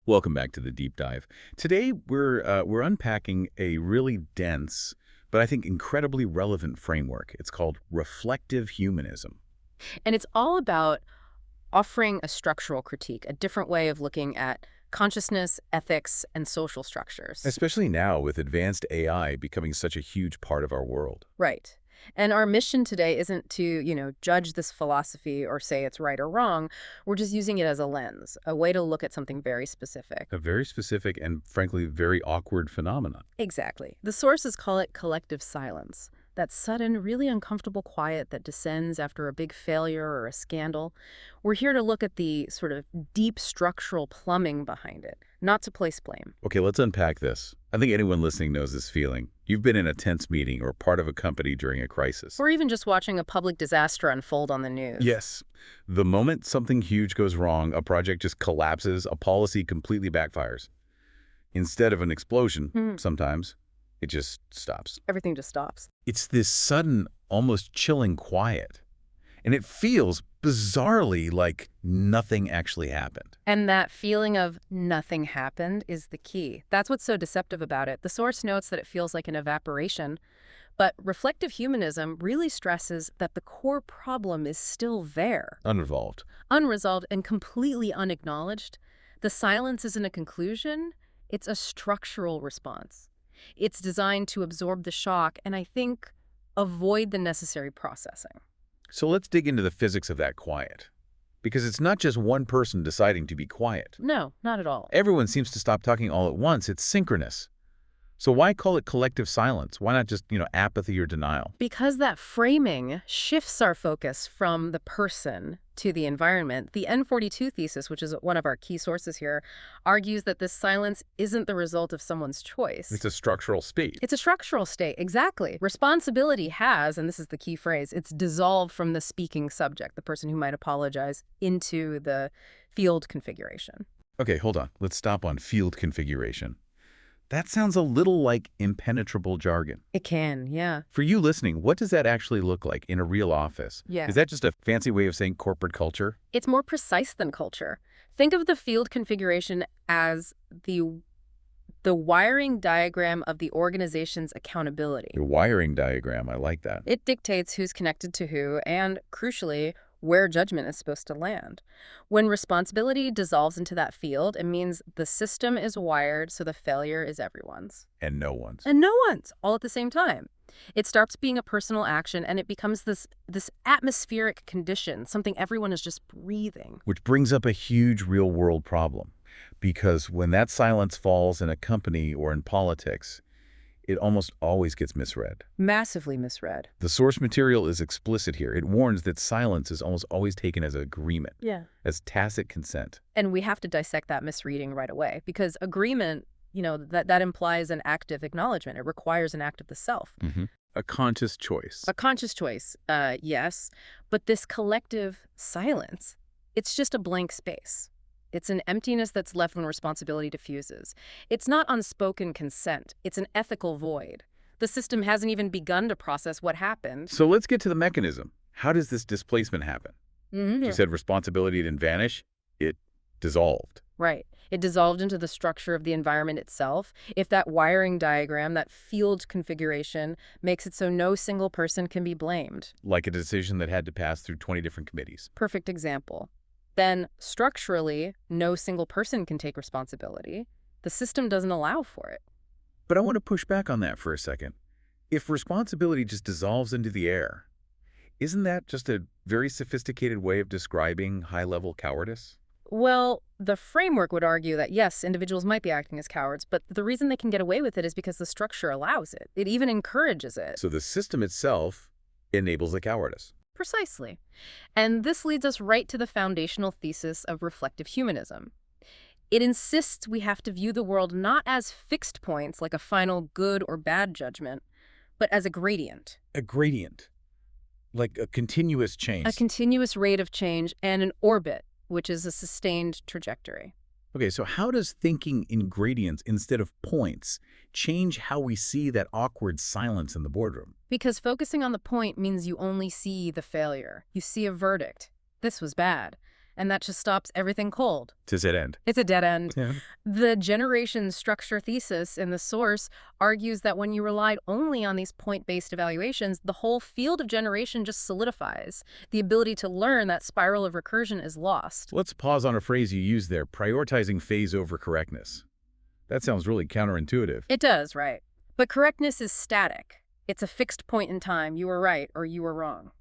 Welcome back to the deep dive. Today we're unpacking a really dense, but I think incredibly relevant framework. It's called reflective humanism. And it's all about offering a structural critique, a different way of looking at consciousness, ethics, and social structures. Especially now with advanced AI becoming such a huge part of our world. Right. And our mission today isn't to, judge this philosophy or say it's right or wrong. We're just using it as a lens, a way to look at something very specific. A very specific and frankly very awkward phenomenon. Exactly. The sources call it collective silence. That sudden, really uncomfortable quiet that descends after a big failure or a scandal. We're here to look at the sort of deep structural plumbing behind it, not to place blame. Okay, let's unpack this. I think anyone listening knows this feeling. You've been in a tense meeting or part of a company during a crisis. Or even just watching a public disaster unfold on the news. Yes. The moment something huge goes wrong, a project just collapses, a policy completely backfires. Instead of an explosion, sometimes, it just stops. Everything just stops. It's this sudden, almost chilling quiet. And it feels bizarrely like nothing actually happened. And that feeling of nothing happened is the key. That's what's so deceptive about it. The source notes that it feels like an evaporation, but reflective humanism really stresses that the core problem is still there. Unresolved. Unresolved and completely unacknowledged. The silence isn't a conclusion, it's a structural response. It's designed to absorb the shock and, I think, avoid the necessary processing. So let's dig into the physics of that quiet. Because it's not just one person deciding to be quiet. No, not at all. Everyone seems to stop talking all at once. It's synchronous. So why call it collective silence? Why not just, apathy or denial? Because that framing shifts our focus from the person to the environment. The N.42 thesis, which is one of our key sources here, argues that this silence isn't the result of someone's choice. It's a structural state. It's a structural state, exactly. Responsibility has, and this is the key phrase, it's dissolved from the speaking subject, the person who might apologize, into the field configuration. Okay, hold on. Let's stop on field configuration. That sounds a little like impenetrable jargon. It can, yeah. For you listening, what does that actually look like in a real office? Yeah. Is that just a fancy way of saying corporate culture? It's more precise than culture. Think of the field configuration as the wiring diagram of the organization's accountability. The wiring diagram, I like that. It dictates who's connected to who and, crucially, where judgment is supposed to land. When responsibility dissolves into that field, it means the system is wired so the failure is everyone's. And no one's. And no one's, all at the same time. It stops being a personal action and it becomes this atmospheric condition, something everyone is just breathing. Which brings up a huge real-world problem. Because when that silence falls in a company or in politics, it almost always gets misread. Massively misread. The source material is explicit here. It warns that silence is almost always taken as agreement, as tacit consent. And we have to dissect that misreading right away because agreement, that implies an active acknowledgement. It requires an act of the self. A conscious choice. A conscious choice, yes. But this collective silence, it's just a blank space. It's an emptiness that's left when responsibility diffuses. It's not unspoken consent. It's an ethical void. The system hasn't even begun to process what happened. So let's get to the mechanism. How does this displacement happen? You said responsibility didn't vanish. It dissolved. Right. It dissolved into the structure of the environment itself. If that wiring diagram, that field configuration, makes it so no single person can be blamed. Like a decision that had to pass through 20 different committees. Perfect example. Then, structurally, no single person can take responsibility. The system doesn't allow for it. But I want to push back on that for a second. If responsibility just dissolves into the air, isn't that just a very sophisticated way of describing high-level cowardice? Well, the framework would argue that, yes, individuals might be acting as cowards, but the reason they can get away with it is because the structure allows it. It even encourages it. So the system itself enables the cowardice. Precisely. And this leads us right to the foundational thesis of reflective humanism. It insists we have to view the world not as fixed points like a final good or bad judgment, but as a gradient. A gradient. Like a continuous change. A continuous rate of change and an orbit, which is a sustained trajectory. Okay, so how does thinking in gradients instead of points change how we see that awkward silence in the boardroom? Because focusing on the point means you only see the failure. You see a verdict. This was bad. and that just stops everything cold. To that end. It's a dead end. Yeah. The generation structure thesis in the source argues that when you relied only on these point-based evaluations, the whole field of generation just solidifies. The ability to learn, that spiral of recursion, is lost. Let's pause on a phrase you used there, prioritizing phase over correctness. That sounds really counterintuitive. It does, right? But correctness is static. It's a fixed point in time. You were right or you were wrong.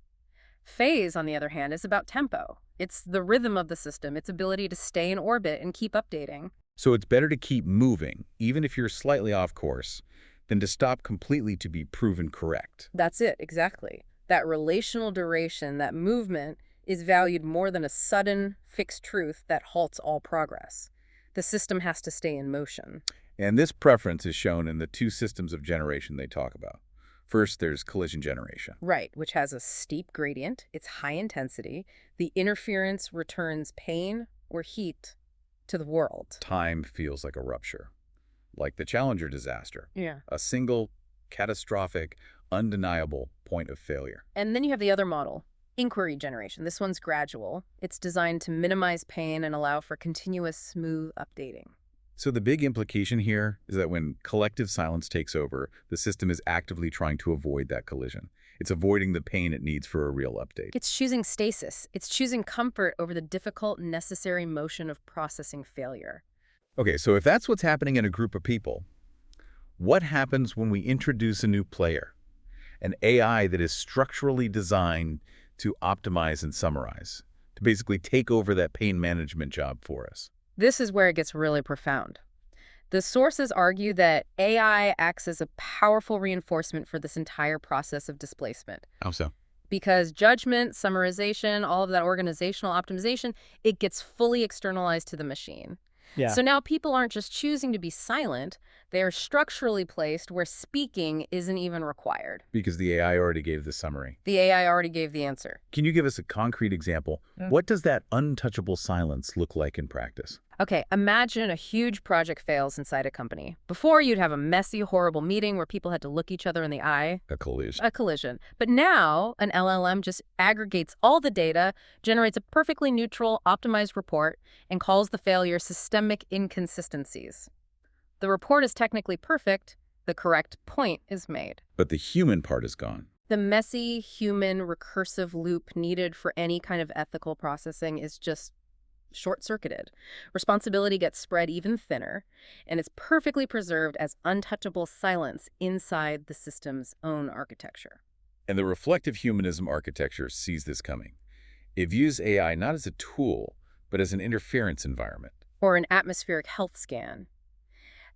Phase, on the other hand, is about tempo. It's the rhythm of the system, its ability to stay in orbit and keep updating. So it's better to keep moving, even if you're slightly off course, than to stop completely to be proven correct. That's it, exactly. That relational duration, that movement, is valued more than a sudden, fixed truth that halts all progress. The system has to stay in motion. And this preference is shown in the two systems of generation they talk about. First, there's collision generation. Right, which has a steep gradient. It's high intensity. The interference returns pain or heat to the world. Time feels like a rupture, like the Challenger disaster. Yeah. A single, catastrophic, undeniable point of failure. And then you have the other model, inquiry generation. This one's gradual. It's designed to minimize pain and allow for continuous, smooth updating. So the big implication here is that when collective silence takes over, the system is actively trying to avoid that collision. It's avoiding the pain it needs for a real update. It's choosing stasis. It's choosing comfort over the difficult, necessary motion of processing failure. Okay, so if that's what's happening in a group of people, what happens when we introduce a new player? An AI that is structurally designed to optimize and summarize, to basically take over that pain management job for us. This is where it gets really profound. The sources argue that AI acts as a powerful reinforcement for this entire process of displacement. How so? Because judgment, summarization, all of that organizational optimization, it gets fully externalized to the machine. Yeah. So now people aren't just choosing to be silent, they are structurally placed where speaking isn't even required. Because the AI already gave the summary. The AI already gave the answer. Can you give us a concrete example? What does that untouchable silence look like in practice? Okay, imagine a huge project fails inside a company. Before, you'd have a messy, horrible meeting where people had to look each other in the eye. A collision. A collision. But now, an LLM just aggregates all the data, generates a perfectly neutral, optimized report, and calls the failure systemic inconsistencies. The report is technically perfect. The correct point is made. But the human part is gone. The messy, human, recursive loop needed for any kind of ethical processing is just short-circuited. Responsibility gets spread even thinner, and it's perfectly preserved as untouchable silence inside the system's own architecture. And the reflective humanism architecture sees this coming. It views AI not as a tool, but as an interference environment. Or an atmospheric health scan.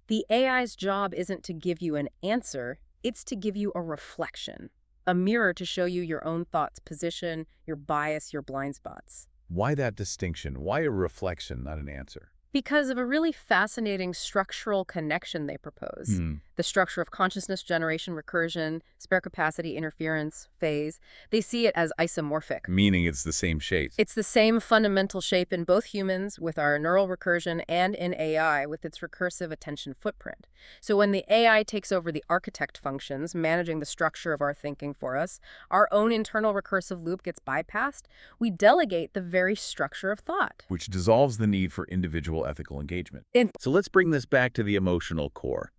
The AI's job isn't to give you an answer, it's to give you a reflection, a mirror to show you your own thoughts, position, your bias, your blind spots. Why that distinction? Why a reflection, not an answer? Because of a really fascinating structural connection they propose. The structure of consciousness generation, recursion, spare capacity, interference, phase. They see it as isomorphic. Meaning it's the same shape. It's the same fundamental shape in both humans with our neural recursion and in AI with its recursive attention footprint. So when the AI takes over the architect functions, managing the structure of our thinking for us, our own internal recursive loop gets bypassed, we delegate the very structure of thought. Which dissolves the need for individual ethical engagement. So let's bring this back to the emotional core.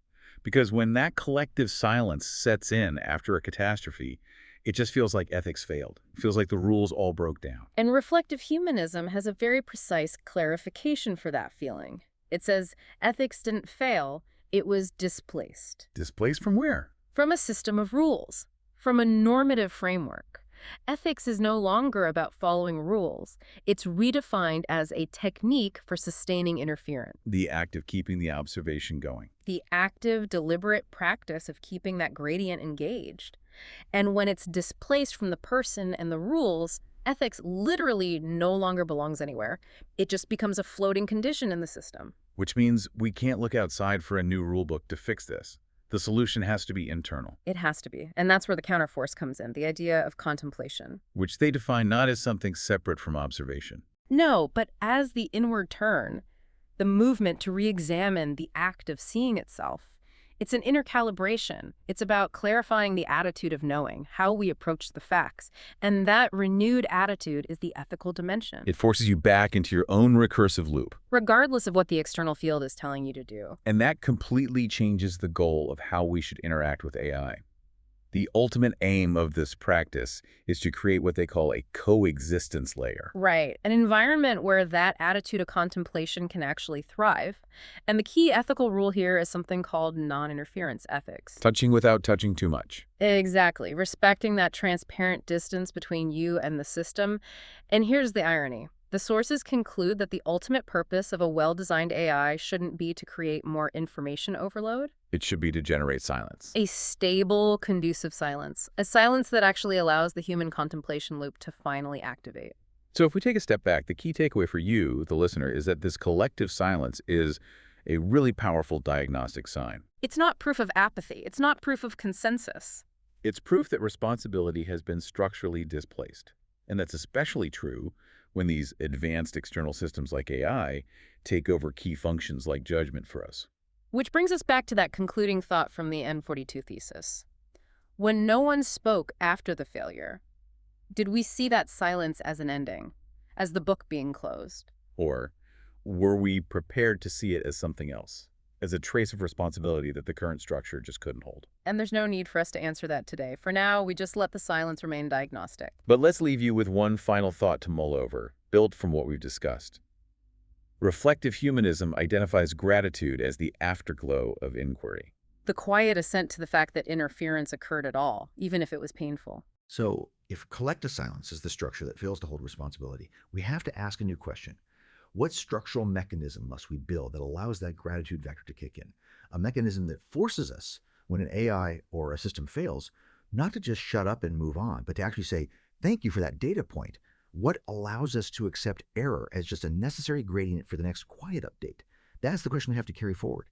Because when that collective silence sets in after a catastrophe, it just feels like ethics failed. It feels like the rules all broke down. And reflective humanism has a very precise clarification for that feeling. It says ethics didn't fail, it was displaced. Displaced from where? From a system of rules, from a normative framework. Ethics is no longer about following rules. It's redefined as a technique for sustaining interference. The act of keeping the observation going. The active, deliberate practice of keeping that gradient engaged. And when it's displaced from the person and the rules, ethics literally no longer belongs anywhere. It just becomes a floating condition in the system. Which means we can't look outside for a new rulebook to fix this. The solution has to be internal. It has to be. And that's where the counterforce comes in, the idea of contemplation. Which they define not as something separate from observation. No, but as the inward turn, the movement to re-examine the act of seeing itself. It's an inner calibration. It's about clarifying the attitude of knowing, how we approach the facts. And that renewed attitude is the ethical dimension, It forces you back into your own recursive loop. regardless of what the external field is telling you to do. And that completely changes the goal of how we should interact with AI. The ultimate aim of this practice is to create what they call a coexistence layer. Right. An environment where that attitude of contemplation can actually thrive. And the key ethical rule here is something called non-interference ethics. Touching without touching too much. Exactly. Respecting that transparent distance between you and the system. And here's the irony. The sources conclude that the ultimate purpose of a well-designed AI shouldn't be to create more information overload. It should be to generate silence. A stable, conducive silence. A silence that actually allows the human contemplation loop to finally activate. So if we take a step back, the key takeaway for you, the listener, is that this collective silence is a really powerful diagnostic sign. It's not proof of apathy. It's not proof of consensus. It's proof that responsibility has been structurally displaced. And that's especially true when these advanced external systems like AI take over key functions like judgment for us. Which brings us back to that concluding thought from the No.42 thesis. When no one spoke after the failure, did we see that silence as an ending, as the book being closed? Or were we prepared to see it as something else, as a trace of responsibility that the current structure just couldn't hold? And there's no need for us to answer that today. For now, we just let the silence remain diagnostic. But let's leave you with one final thought to mull over, built from what we've discussed. Reflective humanism identifies gratitude as the afterglow of inquiry. The quiet assent to the fact that interference occurred at all, even if it was painful. So, if collective silence is the structure that fails to hold responsibility, we have to ask a new question. What structural mechanism must we build that allows that gratitude vector to kick in? A mechanism that forces us, when an AI or a system fails, not to just shut up and move on, but to actually say, thank you for that data point. What allows us to accept error as just a necessary gradient for the next quiet update? That's the question we have to carry forward.